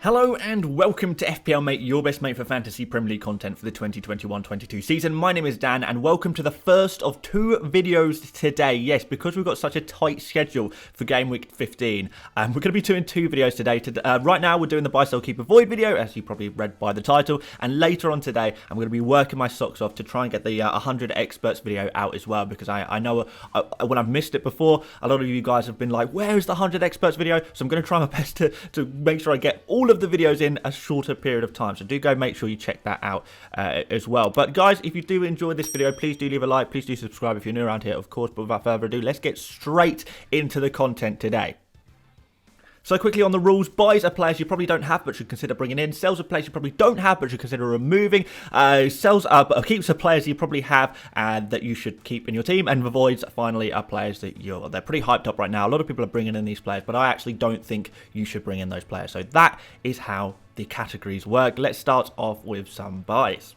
Hello and welcome to FPL Mate, your best mate for fantasy Premier League content for the 2021-22 season. My name is Dan and welcome to the first of two videos today. Yes, because we've got such a tight schedule for Gameweek 15, we're going to be doing two videos today. Right now we're doing the Buy, Sell, Keep, Avoid video, as you probably read by the title, and later on today I'm going to be working my socks off to try and get the 100 experts video out as well, because I know when I've missed it before, a lot of you guys have been like, where is the 100 experts video? So I'm going to try my best to make sure I get all of the videos in a shorter period of time, so do go make sure you check that out as well. But guys, if you do enjoy this video, please do leave a like, please do subscribe if you're new around here, of course. But without further ado, let's get straight into the content today. So quickly on the rules: buys are players you probably don't have but should consider bringing in. Sells are players you probably don't have but should consider removing. Keeps are players you probably have and that you should keep in your team. And avoids, finally, are players that they're pretty hyped up right now. A lot of people are bringing in these players, but I actually don't think you should bring in those players. So that is how the categories work. Let's start off with some buys.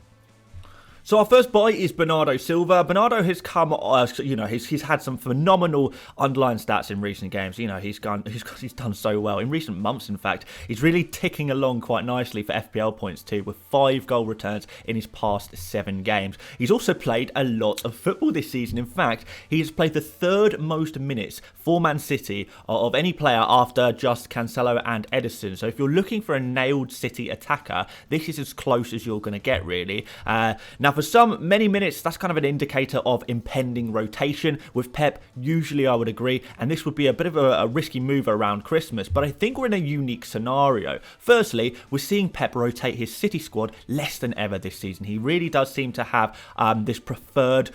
So our first buy is Bernardo Silva. Bernardo has come, he's had some phenomenal underlying stats in recent games. He's done so well in recent months. In fact, he's really ticking along quite nicely for FPL points too, with 5 goal returns in his past 7 games. He's also played a lot of football this season. In fact, he has played the 3rd most minutes for Man City of any player after just Cancelo and Ederson. So if you're looking for a nailed City attacker, this is as close as you're going to get, really. Now, for many minutes, that's kind of an indicator of impending rotation. With Pep, usually I would agree, and this would be a bit of a risky move around Christmas, but I think we're in a unique scenario. Firstly, we're seeing Pep rotate his City squad less than ever this season. He really does seem to have this preferred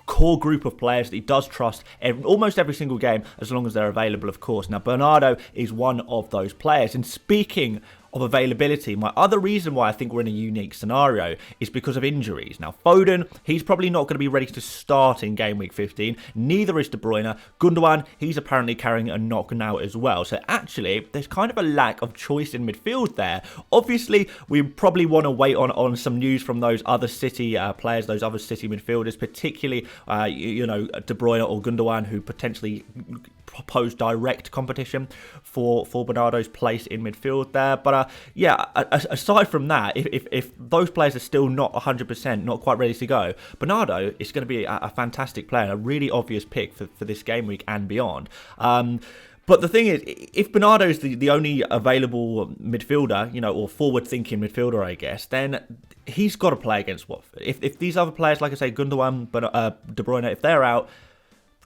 core group of players that he does trust almost every single game, as long as they're available, of course. Now, Bernardo is one of those players, and speaking of availability, my other reason why I think we're in a unique scenario is because of injuries. Now, Foden, he's probably not going to be ready to start in game week 15. Neither is De Bruyne. Gundogan, he's apparently carrying a knock now as well. So actually, there's kind of a lack of choice in midfield there. Obviously, we probably want to wait on some news from those other City players, those other City midfielders, particularly, De Bruyne or Gundogan, who potentially pose direct competition for Bernardo's place in midfield there. But aside from that, if those players are still not 100%, not quite ready to go, Bernardo is going to be a fantastic player, a really obvious pick for this game week and beyond. But the thing is, if Bernardo is the only available midfielder, or forward-thinking midfielder, I guess, then he's got to play against Watford. If these other players, like I say, Gundogan, De Bruyne, if they're out,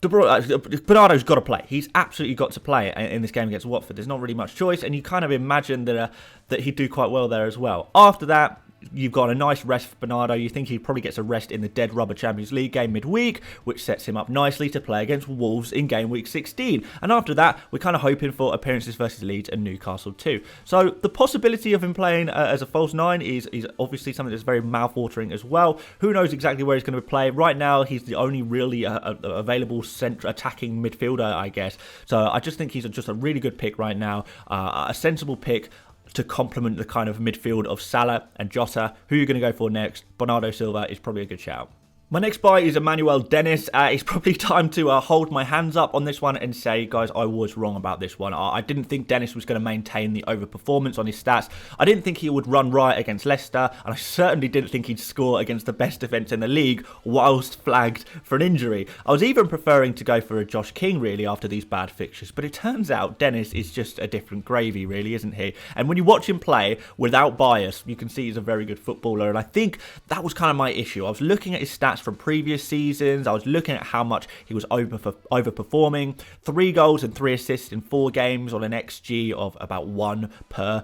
Bernardo's got to play. He's absolutely got to play in this game against Watford. There's not really much choice, and you kind of imagine that he'd do quite well there as well. After that, you've got a nice rest for Bernardo. You think he probably gets a rest in the dead rubber Champions League game midweek, which sets him up nicely to play against Wolves in game week 16. And after that, we're kind of hoping for appearances versus Leeds and Newcastle too. So the possibility of him playing as a false 9 is obviously something that's very mouth-watering as well. Who knows exactly where he's going to play? Right now, he's the only really available attacking midfielder, I guess. So I just think he's just a really good pick right now, a sensible pick to complement the kind of midfield of Salah and Jota. Who you're going to go for next? Bernardo Silva is probably a good shout. My next buy is Emmanuel Dennis. It's probably time to hold my hands up on this one and say, guys, I was wrong about this one. I didn't think Dennis was going to maintain the overperformance on his stats. I didn't think he would run riot against Leicester, and I certainly didn't think he'd score against the best defence in the league whilst flagged for an injury. I was even preferring to go for a Josh King, really, after these bad fixtures, but it turns out Dennis is just a different gravy, really, isn't he? And when you watch him play without bias, you can see he's a very good footballer, and I think that was kind of my issue. I was looking at his stats from previous seasons. I was looking at how much he was overperforming. 3 goals and 3 assists in 4 games on an XG of about 1 per.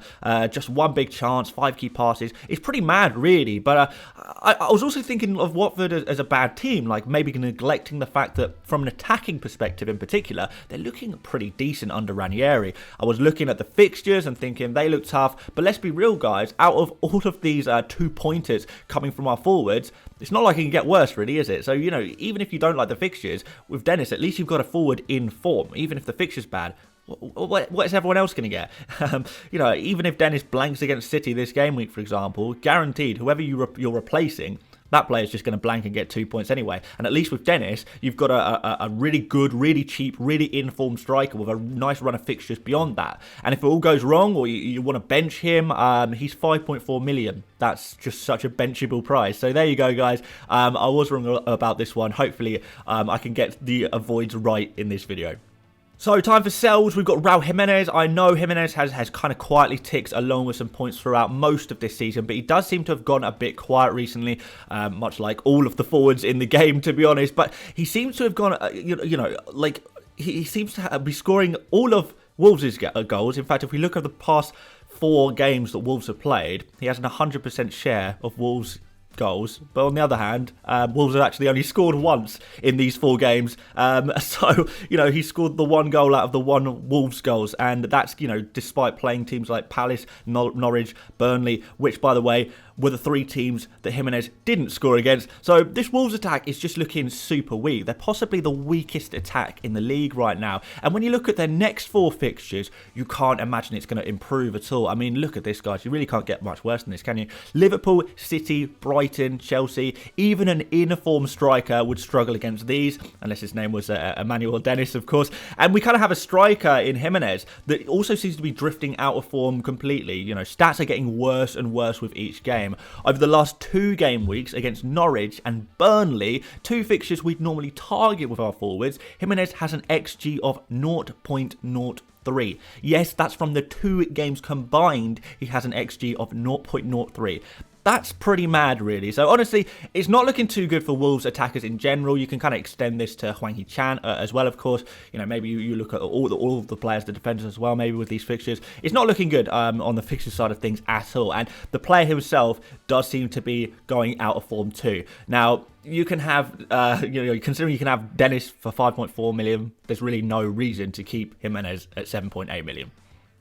Just 1 big chance, 5 key passes. It's pretty mad, really. But I was also thinking of Watford as a bad team, like maybe neglecting the fact that from an attacking perspective in particular, they're looking pretty decent under Ranieri. I was looking at the fixtures and thinking they look tough, but let's be real, guys. Out of all of these 2-pointers coming from our forwards, it's not like it can get worse, really, is it? So, even if you don't like the fixtures, with Dennis, at least you've got a forward in form. Even if the fixture's bad, what is everyone else going to get? Even if Dennis blanks against City this game week, for example, guaranteed, whoever you're replacing that player is just going to blank and get 2 points anyway. And at least with Dennis, you've got a really good, really cheap, really informed striker with a nice run of fixtures beyond that. And if it all goes wrong or you want to bench him, he's 5.4 million. That's just such a benchable price. So there you go, guys. I was wrong about this one. Hopefully, I can get the avoids right in this video. So, time for sells. We've got Raul Jiménez. I know Jiménez has kind of quietly ticked along with some points throughout most of this season, but he does seem to have gone a bit quiet recently, much like all of the forwards in the game, to be honest. But he seems to have gone, like, he seems to be scoring all of Wolves' goals. In fact, if we look at the past 4 games that Wolves have played, he has an 100% share of Wolves' goals, but on the other hand, Wolves have actually only scored once in these 4 games, so he scored the 1 goal out of the 1 Wolves goals, and that's despite playing teams like Palace, Norwich, Burnley, which by the way were the 3 teams that Jimenez didn't score against. So this Wolves attack is just looking super weak. They're possibly the weakest attack in the league right now, and when you look at their next 4 fixtures, you can't imagine it's going to improve at all. I mean, look at this, guys. You really can't get much worse than this, can you? Liverpool, City, Brighton, Chelsea, even an in-form striker would struggle against these, unless his name was Emmanuel Dennis, of course. And we kind of have a striker in Jimenez that also seems to be drifting out of form completely. Stats are getting worse and worse with each game. Over the last 2 game weeks against Norwich and Burnley, 2 fixtures we'd normally target with our forwards, Jimenez has an XG of 0.03. Yes, that's from the 2 games combined. He has an XG of 0.03. That's pretty mad, really. So, honestly, it's not looking too good for Wolves attackers in general. You can kind of extend this to Hwang Hee-chan as well, of course. Maybe you look at all of the players, the defenders as well, maybe with these fixtures. It's not looking good on the fixture side of things at all. And the player himself does seem to be going out of form too. Now, you can have, considering you can have Dennis for 5.4 million, there's really no reason to keep Jimenez at 7.8 million.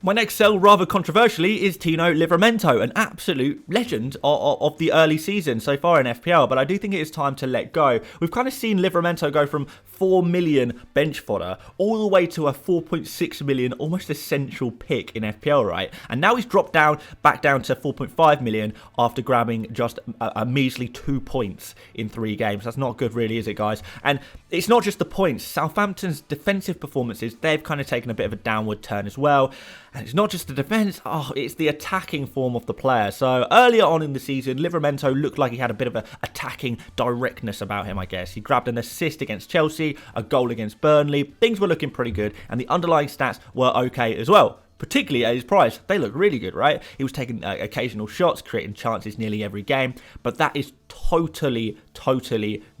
My next sell, rather controversially, is Tino Livramento, an absolute legend of the early season so far in FPL, but I do think it is time to let go. We've kind of seen Livramento go from 4 million bench fodder all the way to a 4.6 million, almost essential pick in FPL, right? And now he's dropped back down to 4.5 million after grabbing just a measly 2 points in 3 games. That's not good, really, is it, guys? And it's not just the points. Southampton's defensive performances, they've kind of taken a bit of a downward turn as well. And it's not just the defence, it's the attacking form of the player. So earlier on in the season, Livramento looked like he had a bit of an attacking directness about him, I guess. He grabbed an assist against Chelsea, a goal against Burnley. Things were looking pretty good, and the underlying stats were okay as well. Particularly at his price, they look really good, right? He was taking occasional shots, creating chances nearly every game, but that is totally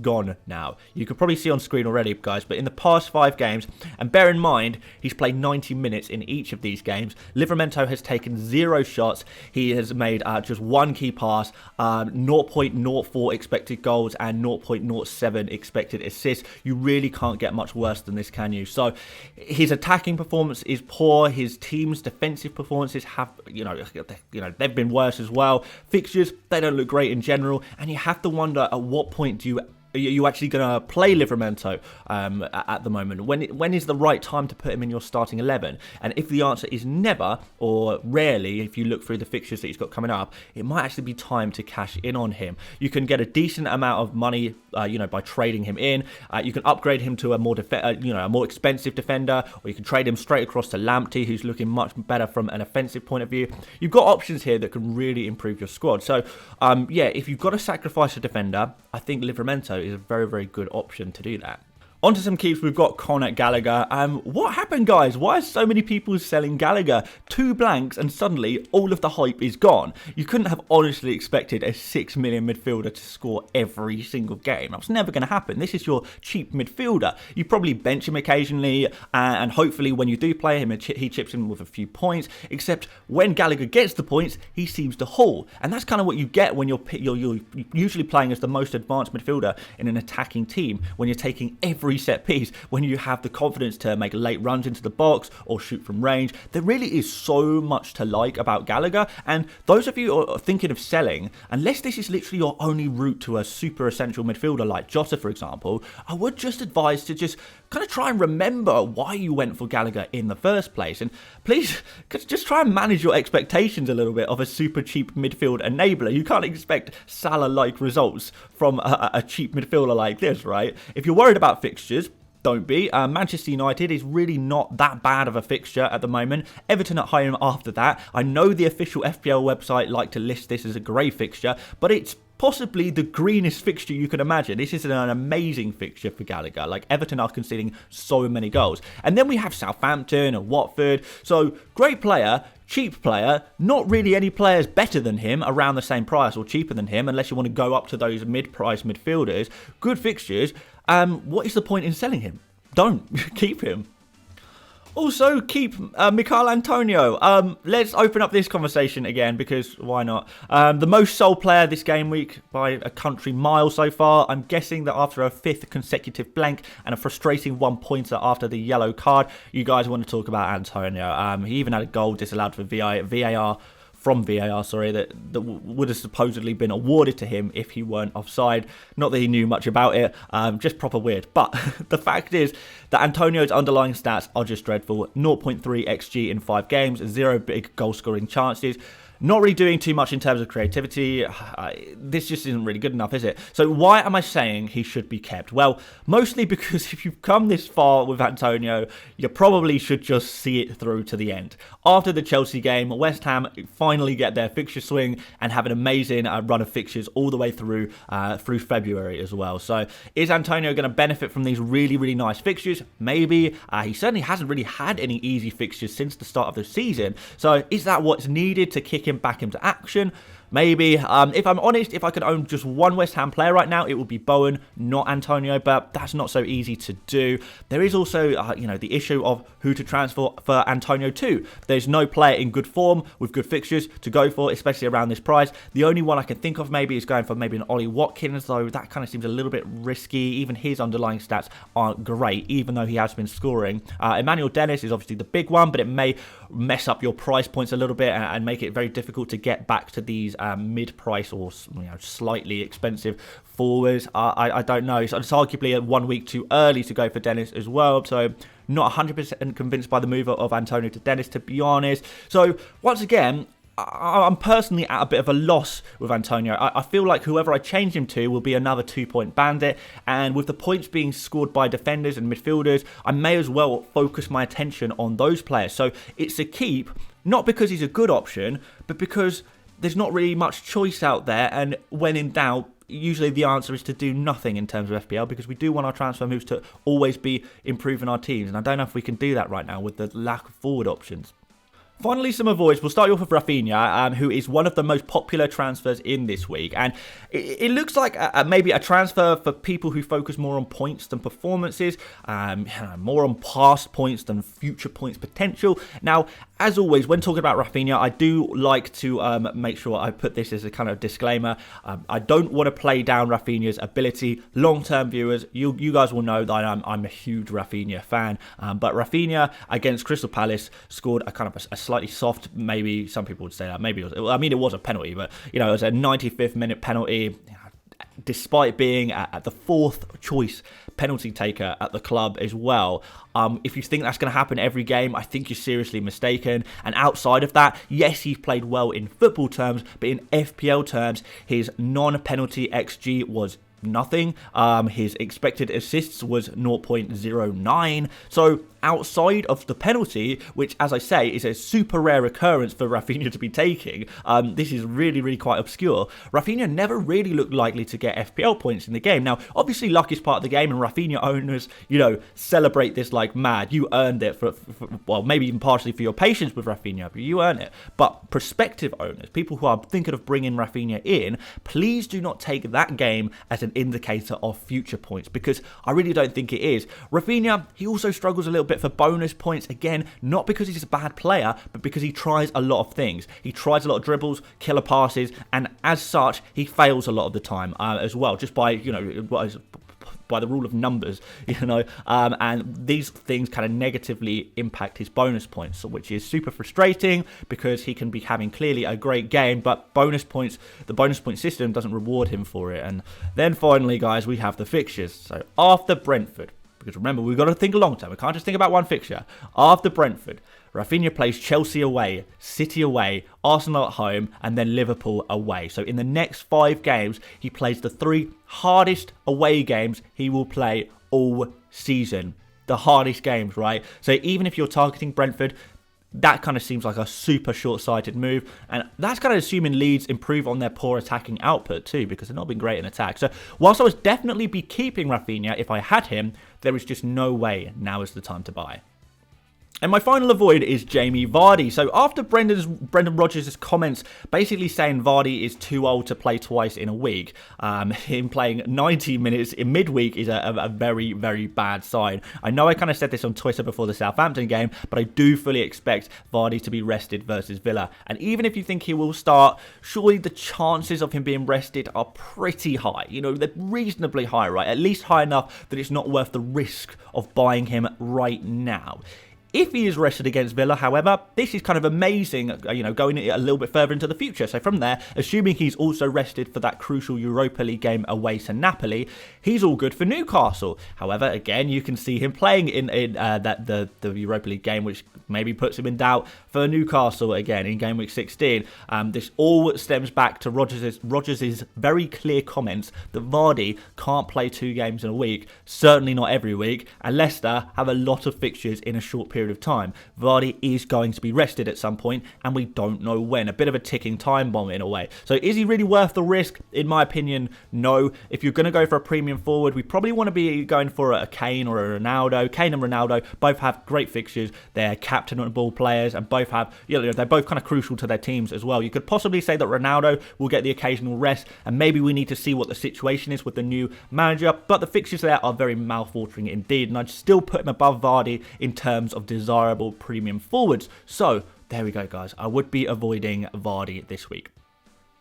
gone now. You can probably see on screen already, guys, but in the past 5 games, and bear in mind, he's played 90 minutes in each of these games, Livramento has taken 0 shots. He has made just 1 key pass, 0.04 expected goals, and 0.07 expected assists. You really can't get much worse than this, can you? So his attacking performance is poor. His team's defensive performances have, they've been worse as well. Fixtures, they don't look great in general, and you have to wonder at what point are you actually going to play Livramento at the moment? When is the right time to put him in your starting 11? And if the answer is never, or rarely, if you look through the fixtures that he's got coming up, it might actually be time to cash in on him. You can get a decent amount of money, by trading him in. You can upgrade him to a more expensive defender, or you can trade him straight across to Lamptey, who's looking much better from an offensive point of view. You've got options here that can really improve your squad. So, if you've got to sacrifice a defender, I think Livramento is a very good option to do that. On to some keeps, we've got Conor Gallagher. What happened, guys? Why are so many people selling Gallagher? 2 blanks and suddenly all of the hype is gone. You couldn't have honestly expected a 6 million midfielder to score every single game. That's never going to happen. This is your cheap midfielder. You probably bench him occasionally, and hopefully when you do play him, he chips in with a few points. Except when Gallagher gets the points, he seems to haul. And that's kind of what you get when you're usually playing as the most advanced midfielder in an attacking team, when you're taking every set piece, when you have the confidence to make late runs into the box or shoot from range. There really is so much to like about Gallagher, and those of you who are thinking of selling, unless this is literally your only route to a super essential midfielder like Jota, for example, I would just advise to just kind of try and remember why you went for Gallagher in the first place. And please, just try and manage your expectations a little bit of a super cheap midfield enabler. You can't expect Salah-like results from a cheap midfielder like this, right? If you're worried about fixtures, don't be. Manchester United is really not that bad of a fixture at the moment. Everton at home after that. I know the official FPL website like to list this as a grey fixture, but it's possibly the greenest fixture you can imagine. This is an amazing fixture for Gallagher. Like, Everton are conceding so many goals. And then we have Southampton and Watford. So, great player, cheap player, not really any players better than him around the same price or cheaper than him, unless you want to go up to those mid-price midfielders. Good fixtures. What is the point in selling him? Don't. Keep him. Also, keep Michail Antonio. Let's open up this conversation again, because why not? The most sold player this game week by a country mile so far. I'm guessing that after a 5th consecutive blank and a frustrating 1-pointer after the yellow card, you guys want to talk about Antonio. He even had a goal disallowed for VAR, that would have supposedly been awarded to him if he weren't offside. Not that he knew much about it, just proper weird. But the fact is that Antonio's underlying stats are just dreadful. 0.3 XG in 5 games, 0 big goal scoring chances. Not really doing too much in terms of creativity. This just isn't really good enough, is it? So why am I saying he should be kept? Well, mostly because if you've come this far with Antonio, you probably should just see it through to the end. After the Chelsea game, West Ham finally get their fixture swing and have an amazing run of fixtures all the way through February as well. So is Antonio going to benefit from these really, really nice fixtures? Maybe. He certainly hasn't really had any easy fixtures since the start of the season. So is that what's needed to kick him back into action? Maybe. If I'm honest, if I could own just one West Ham player right now, it would be Bowen, not Antonio, but that's not so easy to do. There is also, the issue of who to transfer for Antonio to. There's no player in good form with good fixtures to go for, especially around this price. The only one I can think of maybe is going for maybe an Ollie Watkins, though that kind of seems a little bit risky. Even his underlying stats aren't great, even though he has been scoring. Emmanuel Dennis is obviously the big one, but it may mess up your price points a little bit and make it very difficult to get back to these mid-price or slightly expensive forwards. I don't know. So it's arguably 1 week too early to go for Dennis as well. So not 100% convinced by the move of Antonio to Dennis, to be honest. So once again, I'm personally at a bit of a loss with Antonio. I feel like whoever I change him to will be another 2-point bandit. And with the points being scored by defenders and midfielders, I may as well focus my attention on those players. So it's a keep, not because he's a good option, but because there's not really much choice out there, and when in doubt, usually the answer is to do nothing in terms of FPL, because we do want our transfer moves to always be improving our teams, and I don't know if we can do that right now with the lack of forward options. Finally, some avoids. We'll start off with Raphinha, who is one of the most popular transfers in this week. And it looks like maybe a transfer for people who focus more on points than performances, more on past points than future points potential. Now, as always, when talking about Raphinha, I do like to make sure I put this as a kind of disclaimer. I don't want to play down Raphinha's ability. Long-term viewers, you guys will know that I'm a huge Raphinha fan. But Raphinha against Crystal Palace scored a kind of a slightly soft, maybe some people would say that, maybe it was a penalty, but it was a 95th minute penalty, despite being at the 4th choice penalty taker at the club as well. If you think that's going to happen every game, I think you're seriously mistaken. And outside of that, yes, he's played well in football terms, but in FPL terms, his non-penalty XG was nothing. His expected assists was 0.09. So outside of the penalty, which, as I say, is a super rare occurrence for Raphinha to be taking, this is really, really quite obscure. Raphinha never really looked likely to get FPL points in the game. Now, obviously, luck is part of the game, and Raphinha owners, celebrate this like mad. You earned it for maybe even partially for your patience with Raphinha, but you earn it. But prospective owners, people who are thinking of bringing Raphinha in, please do not take that game as an indicator of future points, because I really don't think it is. Raphinha, he also struggles a little bit for bonus points, again, not because he's a bad player, but because he tries a lot of things. He tries a lot of dribbles, killer passes, and as such, he fails a lot of the time as well, just by, by the rule of numbers, and these things kind of negatively impact his bonus points, which is super frustrating because he can be having clearly a great game, but the bonus point system doesn't reward him for it. And then finally, guys, we have the fixtures. So after Brentford, Because remember, we've got to think long term. We can't just think about one fixture. After Brentford, Raphinha plays Chelsea away, City away, Arsenal at home, and then Liverpool away. So in the next 5 games, he plays the 3 hardest away games he will play all season. The hardest games, right? So even if you're targeting Brentford, that kind of seems like a super short-sighted move. And that's kind of assuming Leeds improve on their poor attacking output too, because they've not been great in attack. So whilst I would definitely be keeping Raphinha if I had him, there is just no way now is the time to buy. And my final avoid is Jamie Vardy. So after Brendan Rodgers' comments basically saying Vardy is too old to play twice in a week, him playing 90 minutes in midweek is a very, very bad sign. I know I kind of said this on Twitter before the Southampton game, but I do fully expect Vardy to be rested versus Villa. And even if you think he will start, surely the chances of him being rested are pretty high. You know, they're reasonably high, right? At least high enough that it's not worth the risk of buying him right now. If he is rested against Villa, however, this is kind of amazing, you know, going a little bit further into the future. So from there, assuming he's also rested for that crucial Europa League game away to Napoli, he's all good for Newcastle. However, again, you can see him playing in the Europa League game, which maybe puts him in doubt for Newcastle again in Gameweek 16. This all stems back to Rodgers' very clear comments that Vardy can't play 2 games in a week, certainly not every week, and Leicester have a lot of fixtures in a short period of time. Vardy is going to be rested at some point, and we don't know when. A bit of a ticking time bomb in a way. So is he really worth the risk? In my opinion, no. If you're going to go for a premium forward, we probably want to be going for a Kane or a Ronaldo. Kane and Ronaldo both have great fixtures. They're captainable players, and both have, you know, they're both kind of crucial to their teams as well. You could possibly say that Ronaldo will get the occasional rest, and maybe we need to see what the situation is with the new manager, but the fixtures there are very mouth-watering indeed, and I'd still put him above Vardy in terms of desirable premium forwards. So there we go, guys. I would be avoiding Vardy this week.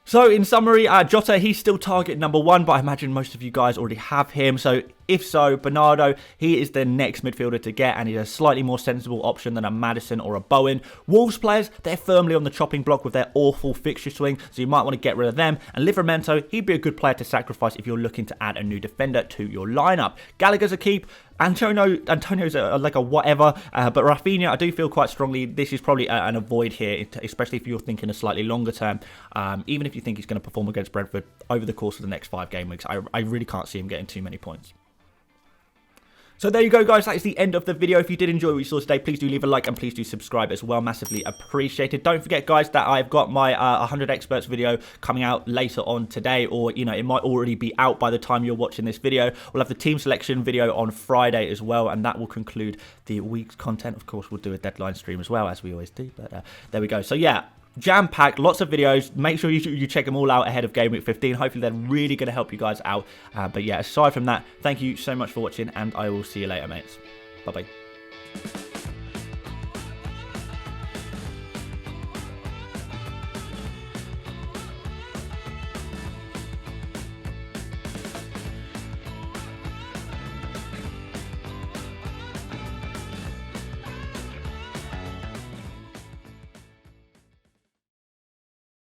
So in summary, Jota, he's still target number 1, but I imagine most of you guys already have him. So if so, Bernardo, he is the next midfielder to get, and he's a slightly more sensible option than a Maddison or a Bowen. Wolves players, they're firmly on the chopping block with their awful fixture swing, so you might want to get rid of them. And Livramento, he'd be a good player to sacrifice if you're looking to add a new defender to your lineup. Gallagher's a keep. Antonio's like a whatever, but Raphinha, I do feel quite strongly this is probably an avoid here, especially if you're thinking a slightly longer term. Even if you think he's going to perform against Brentford over the course of the next 5 game weeks, I really can't see him getting too many points. So there you go, guys. That is the end of the video. If you did enjoy what you saw today, please do leave a like and please do subscribe as well. Massively appreciated. Don't forget, guys, that I've got my 100 experts video coming out later on today, or, you know, it might already be out by the time you're watching this video. We'll have the team selection video on Friday as well, and that will conclude the week's content. Of course, we'll do a deadline stream as well, as we always do, but there we go. So yeah, jam-packed, lots of videos. Make sure you check them all out ahead of Game Week 15. Hopefully they're really going to help you guys out. But yeah, aside from that, thank you so much for watching, and I will see you later, mates. Bye-bye.